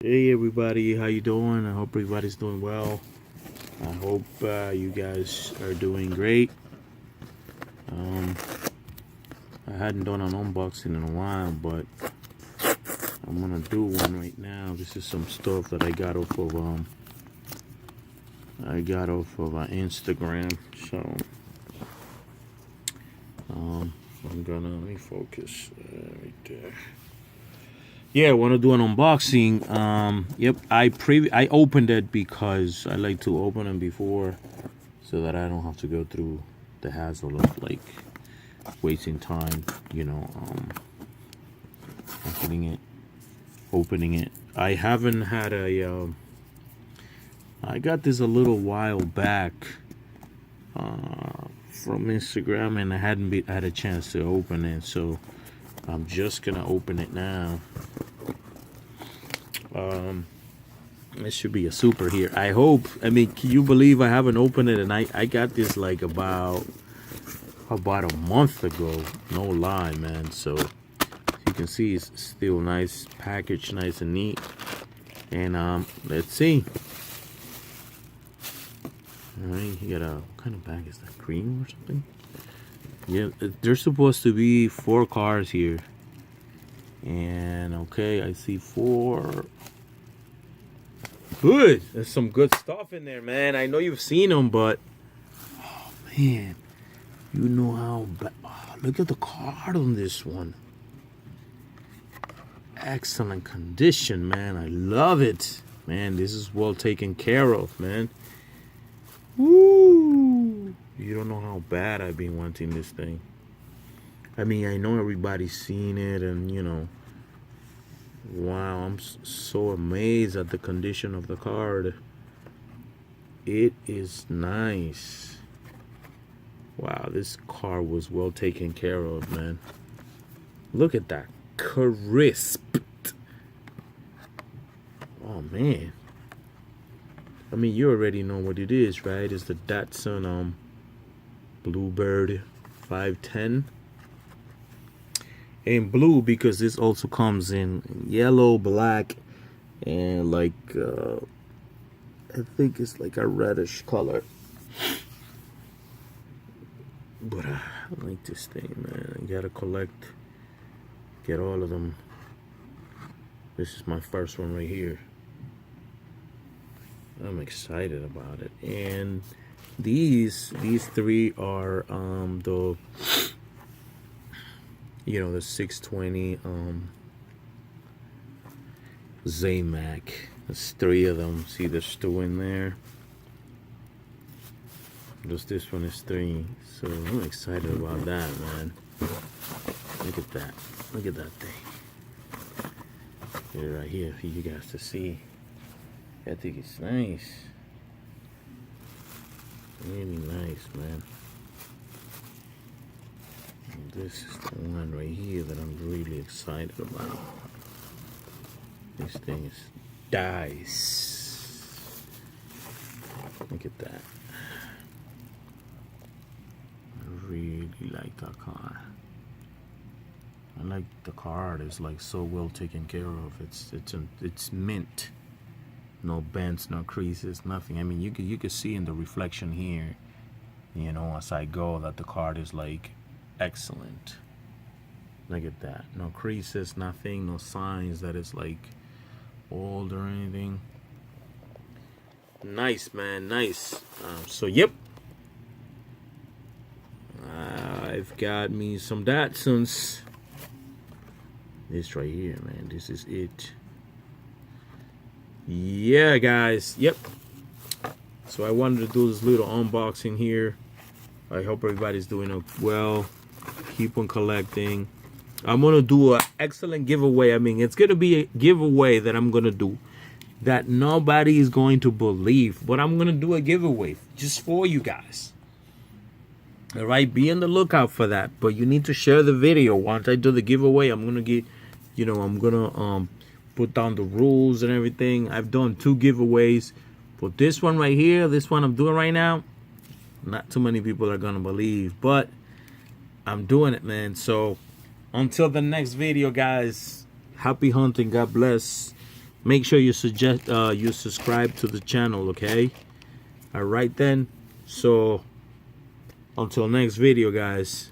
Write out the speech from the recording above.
Hey everybody, how you doing? I hope everybody's doing well. I hope you guys are doing great. I hadn't done an unboxing in a while, but I'm gonna do one right now. This is some stuff that I got off of Instagram. So I'm gonna let me focus right there. Yeah, I want to do an unboxing. Yep, I opened it because I like to open them before, so that I don't have to go through the hassle of like wasting time, opening it. I haven't had I got this a little while back from Instagram, and I hadn't had a chance to open it, so I'm just gonna open it now. It should be a super here. I hope. I mean, can you believe I haven't opened it? And I got this like about a month ago. No lie, man. So you can see it's still nice, packaged nice and neat. And let's see. All right, you got a what kind of bag is that? Cream or something? Yeah, there's supposed to be 4 cars here. And okay, I see 4. Good. There's some good stuff in there, man. I know you've seen them, but oh man, you know how bad. Oh, look at the card on this one. Excellent condition, man. I love it, man. This is well taken care of, man. Woo! You don't know how bad I've been wanting this thing. I mean, I know everybody's seen it, and wow, I'm so amazed at the condition of the card. It is nice. Wow, this car was well taken care of, man. Look at that. Crisped. Oh, man. I mean, you already know what it is, right? It's the Datsun Bluebird 510. In blue, because this also comes in yellow, black, and like I think it's like a reddish color. But I like this thing, man. I gotta get all of them. This is my first one right here. I'm excited about it. And these 3 are the the 620 ZAMAC. There's 3 of them. See, there's 2 in there. Just this one is 3. So I'm excited about that, man. Look at that. Look at that thing. Get it right here for you guys to see. I think it's nice. Really nice, man. This is the one right here that I'm really excited about. This thing is dice. Look at that. I really like that car. I like the card. It's like so well taken care of. It's mint. No bends, no creases, nothing. I mean, you could see in the reflection here, as I go, that the card is like excellent. Look at that. No creases, nothing, no signs that it's like old or anything. Nice, man, nice. So yep, I've got me some Datsuns. This right here, man, this is it. Yeah, guys, yep. So I wanted to do this little unboxing here. I hope everybody's doing well. Keep on collecting. I'm gonna do an excellent giveaway. I mean, it's gonna be a giveaway that I'm gonna do that nobody is going to believe, but I'm gonna do a giveaway just for you guys. All right, be on the lookout for that. But you need to share the video. Once I do the giveaway, I'm gonna get, I'm gonna put down the rules and everything. I've done 2 giveaways, but this one right here, this one I'm doing right now, not too many people are gonna believe, but I'm doing it, man. So until the next video, guys, happy hunting. God bless. make sure you subscribe to the channel, okay? All right then. So until next video, guys.